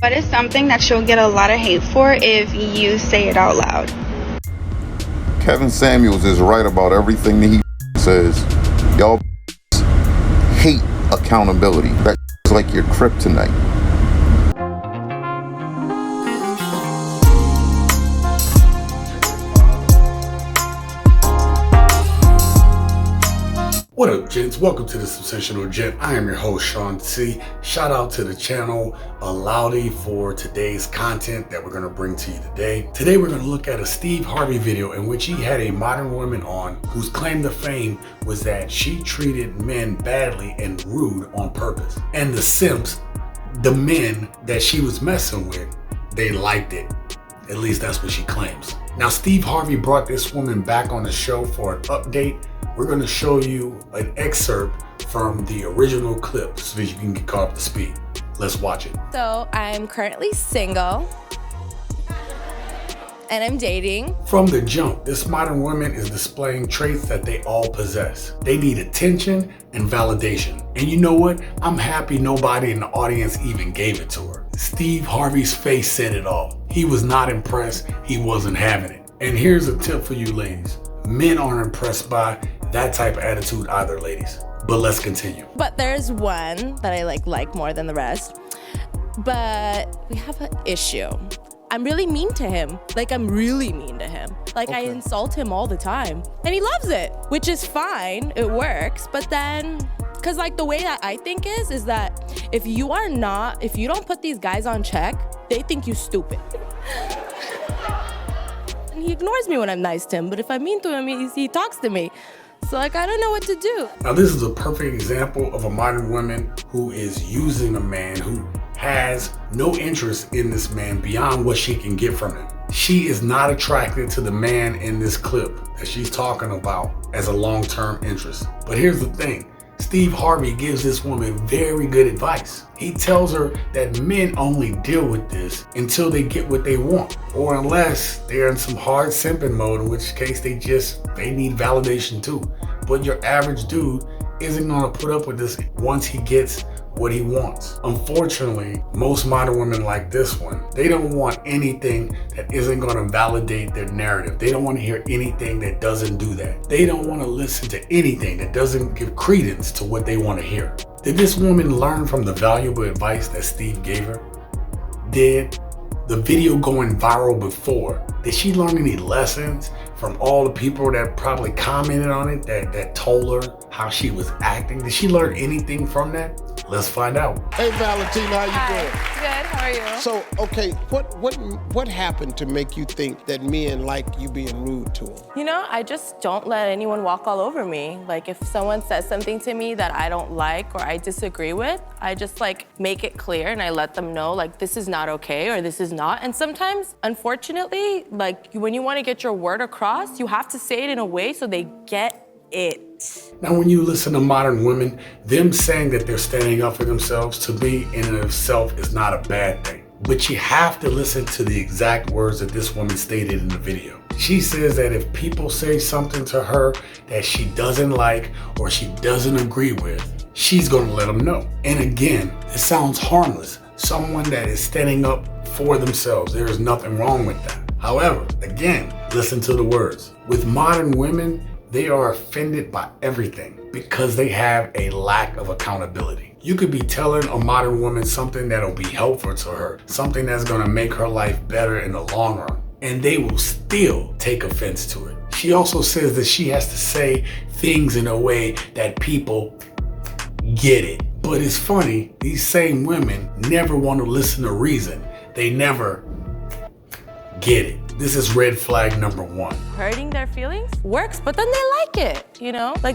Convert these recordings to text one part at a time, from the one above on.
What is something that you'll get a lot of hate for if you say it out loud? Kevin Samuels is right about everything that he says. Y'all hate accountability. That's like your kryptonite. What up, gents? Welcome to the Simsational Gent. I am your host, Sean C. Shout out to the channel Aloudi for today's content that we're going to bring to you today. Today, we're going to look at a Steve Harvey video in which he had a modern woman on whose claim to fame was that she treated men badly and rude on purpose. And the simps, the men that she was messing with, they liked it. At least that's what she claims. Now, Steve Harvey brought this woman back on the show for an update. We're going to show you an excerpt from the original clip so that you can get caught up to speed. Let's watch it. So I'm currently single and I'm dating. From the jump, this modern woman is displaying traits that they all possess. They need attention and validation. And you know what? I'm happy nobody in the audience even gave it to her. Steve Harvey's face said it all. He was not impressed. He wasn't having it. And here's a tip for you ladies. Men aren't impressed by that type of attitude either, ladies. But let's continue. But there's one that I like more than the rest. But we have an issue. I'm really mean to him. I'm really mean to him. I insult him all the time. And he loves it, which is fine. It works. But then, because the way that I think is that if you don't put these guys on check, they think you stupid. And he ignores me when I'm nice to him. But if I'm mean to him, he talks to me. So I don't know what to do. Now this is a perfect example of a modern woman who is using a man who has no interest in this man beyond what she can get from him. She is not attracted to the man in this clip that she's talking about as a long-term interest. But here's the thing. Steve Harvey gives this woman very good advice. He tells her that men only deal with this until they get what they want, or unless they're in some hard simping mode, in which case they need validation too. But your average dude isn't gonna put up with this once he gets what he wants. Unfortunately, most modern women like this one, they don't want anything that isn't gonna validate their narrative. They don't wanna hear anything that doesn't do that. They don't wanna listen to anything that doesn't give credence to what they wanna hear. Did this woman learn from the valuable advice that Steve gave her? Did the video going viral before, did she learn any lessons from all the people that probably commented on it, that told her how she was acting? Did she learn anything from that? Let's find out. Hey Valentina, how you doing? Good, how are you? So, okay, what happened to make you think that men like you being rude to them? I just don't let anyone walk all over me. If someone says something to me that I don't like or I disagree with, I just make it clear and I let them know this is not okay or this is not. And sometimes, unfortunately, when you want to get your word across, you have to say it in a way so they get it. Now, when you listen to modern women, them saying that they're standing up for themselves, to me, in and of itself, is not a bad thing. But you have to listen to the exact words that this woman stated in the video. She says that if people say something to her that she doesn't like or she doesn't agree with, she's gonna let them know. And again, it sounds harmless. Someone that is standing up for themselves, there is nothing wrong with that. However, again, listen to the words. With modern women, they are offended by everything because they have a lack of accountability. You could be telling a modern woman something that'll be helpful to her, something that's gonna make her life better in the long run, and they will still take offense to it. She also says that she has to say things in a way that people get it. But it's funny, these same women never want to listen to reason. They never get it. This is red flag number one. Hurting their feelings works, but then they like it,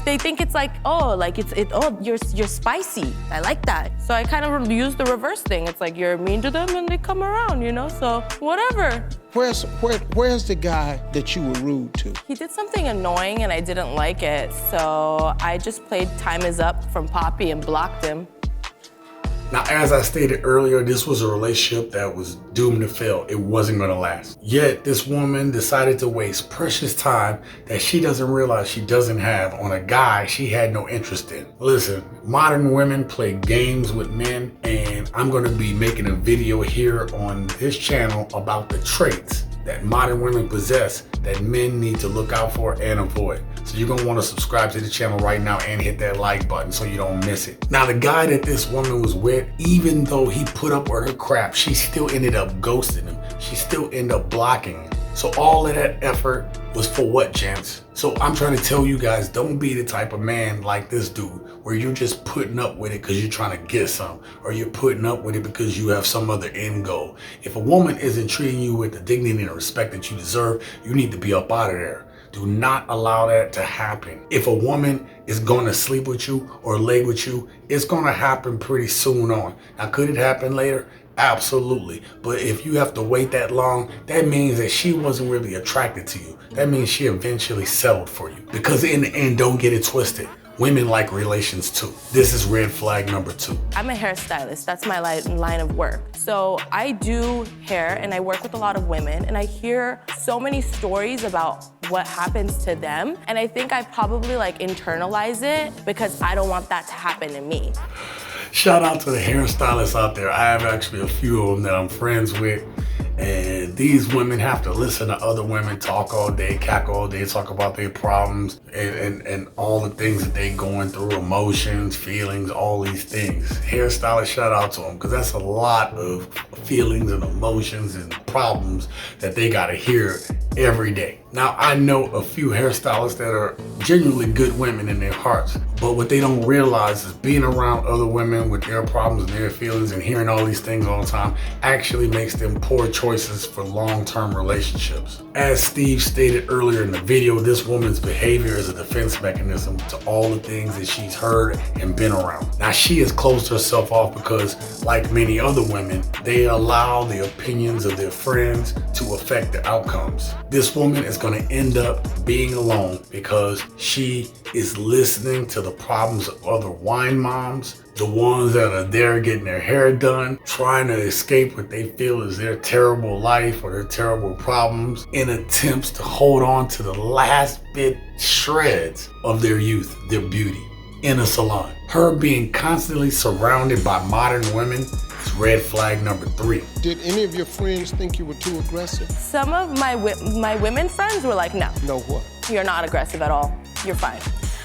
they think it's you're spicy. I like that. So I kind of use the reverse thing. It's you're mean to them and they come around, so whatever. Where's the guy that you were rude to? He did something annoying and I didn't like it, so I just played Time Is Up from Poppy and blocked him. Now, as I stated earlier, this was a relationship that was doomed to fail. It wasn't going to last. Yet, this woman decided to waste precious time that she doesn't realize she doesn't have on a guy she had no interest in. Listen, modern women play games with men, and I'm going to be making a video here on this channel about the traits that modern women possess that men need to look out for and avoid. So you're gonna wanna subscribe to the channel right now and hit that like button so you don't miss it. Now, the guy that this woman was with, even though he put up with her crap, she still ended up ghosting him. She still ended up blocking him. So all of that effort was for what, gents? So I'm trying to tell you guys, don't be the type of man like this dude where you're just putting up with it because you're trying to get some, or you're putting up with it because you have some other end goal. If a woman isn't treating you with the dignity and respect that you deserve, you need to be up out of there. Do not allow that to happen. If a woman is going to sleep with you or lay with you, it's going to happen pretty soon on. Now, could it happen later? Absolutely. But if you have to wait that long, that means that she wasn't really attracted to you. That means she eventually settled for you. Because in the end, don't get it twisted, women like relations too. This is red flag number 2. I'm a hairstylist. That's my line of work. So I do hair and I work with a lot of women, and I hear so many stories about what happens to them. And I think I probably internalize it because I don't want that to happen to me. Shout out to the hairstylists out there. I have actually a few of them that I'm friends with. And these women have to listen to other women talk all day, cackle all day, talk about their problems and all the things that they going through, emotions, feelings, all these things. Hairstylists, shout out to them, because that's a lot of feelings and emotions and problems that they got to hear every day. Now, I know a few hairstylists that are genuinely good women in their hearts, but what they don't realize is being around other women with their problems and their feelings and hearing all these things all the time actually makes them poor choices for long-term relationships. As Steve stated earlier in the video, this woman's behavior is a defense mechanism to all the things that she's heard and been around. Now, she has closed herself off because, like many other women, they allow the opinions of their friends to affect the outcomes. This woman is going to end up being alone because she is listening to the problems of other wine moms, the ones that are there getting their hair done, trying to escape what they feel is their terrible life or their terrible problems in attempts to hold on to the last bit shreds of their youth, their beauty, in a salon. Her being constantly surrounded by modern women is red flag number 3. Did any of your friends think you were too aggressive? Some of my women friends were like, no. No what? You're not aggressive at all. You're fine.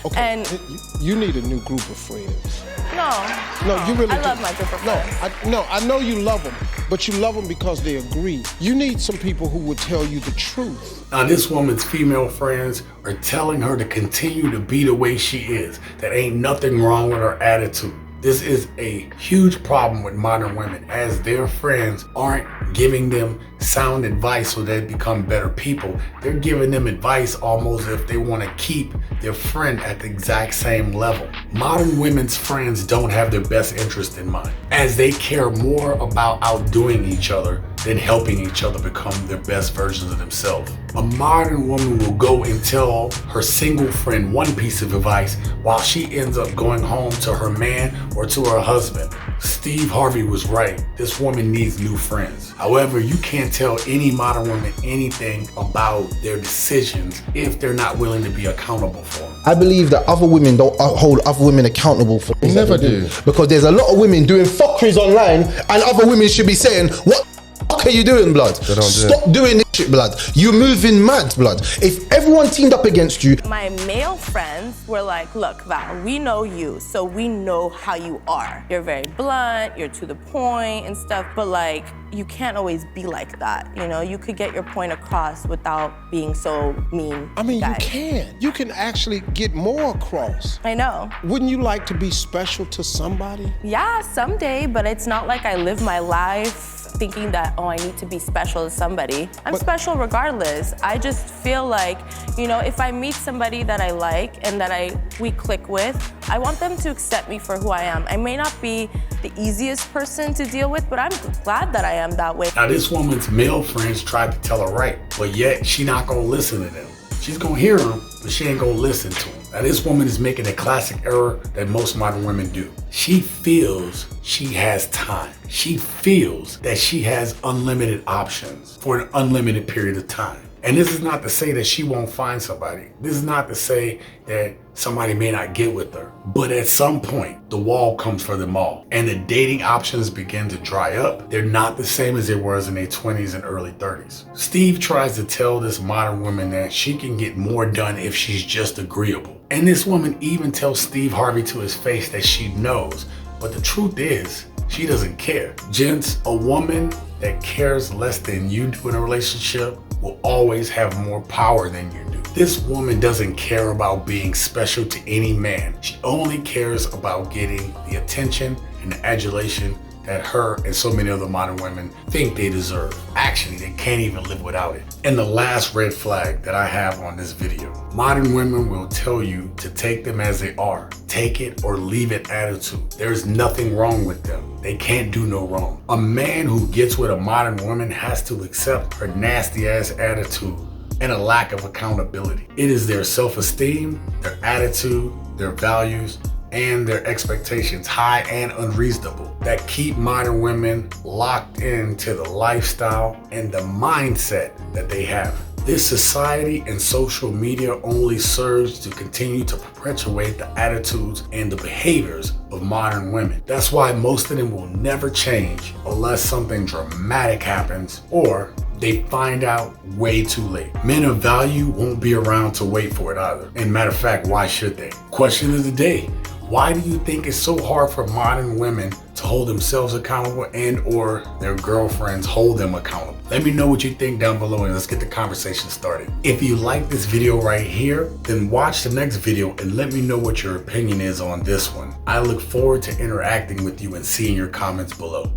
Okay, And you need a new group of friends. No, you really I do. love my group of friends. I know you love them, but you love them because they agree. You need some people who would tell you the truth. Now, this woman's female friends are telling her to continue to be the way she is, that ain't nothing wrong with her attitude. This is a huge problem with modern women, as their friends aren't giving them sound advice so they become better people. They're giving them advice almost if they want to keep their friend at the exact same level. Modern women's friends don't have their best interest in mind, as they care more about outdoing each other than helping each other become their best versions of themselves. A modern woman will go and tell her single friend one piece of advice while she ends up going home to her man or to her husband. Steve Harvey was right. This woman needs new friends. However, you can't tell any modern woman anything about their decisions if they're not willing to be accountable for them. I believe that other women don't hold other women accountable for things. Never that they do. Because there's a lot of women doing fuckeries online, and other women should be saying, what the fuck are you doing, blood? They don't do Stop doing this shit, blood. You're moving mad, blood. If everyone teamed up against you. My male friends were like, look, Val, we know you, so we know how you are. You're very blunt, you're to the point and stuff, but you can't always be like that, you know? You could get your point across without being so mean. I mean, guys. you can. You can actually get more across. I know. Wouldn't you like to be special to somebody? Yeah, someday, but it's not like I live my life thinking that, oh, I need to be special to somebody. I'm special regardless. I just feel like, if I meet somebody that I like and that we click with, I want them to accept me for who I am. I may not be the easiest person to deal with, but I'm glad that I am that way. Now, this woman's male friends tried to tell her right, but yet she not gonna listen to them. She's gonna hear them, but she ain't gonna listen to them. Now this woman is making a classic error that most modern women do. She feels she has time. She feels that she has unlimited options for an unlimited period of time. And this is not to say that she won't find somebody. This is not to say that somebody may not get with her. But at some point, the wall comes for them all. And the dating options begin to dry up. They're not the same as they were in their 20s and early 30s. Steve tries to tell this modern woman that she can get more done if she's just agreeable. And this woman even tells Steve Harvey to his face that she knows. But the truth is, she doesn't care. Gents, a woman that cares less than you do in a relationship will always have more power than you do. This woman doesn't care about being special to any man. She only cares about getting the attention and the adulation that her and so many other modern women think they deserve. Actually, they can't even live without it. And the last red flag that I have on this video, modern women will tell you to take them as they are. Take it or leave it attitude. There's nothing wrong with them. They can't do no wrong. A man who gets with a modern woman has to accept her nasty ass attitude and a lack of accountability. It is their self-esteem, their attitude, their values, and their expectations, high and unreasonable, that keep modern women locked into the lifestyle and the mindset that they have. This society and social media only serves to continue to perpetuate the attitudes and the behaviors of modern women. That's why most of them will never change unless something dramatic happens or they find out way too late. Men of value won't be around to wait for it either. And matter of fact, why should they? Question of the day. Why do you think it's so hard for modern women to hold themselves accountable and or their girlfriends hold them accountable? Let me know what you think down below and let's get the conversation started. If you like this video right here, then watch the next video and let me know what your opinion is on this one. I look forward to interacting with you and seeing your comments below.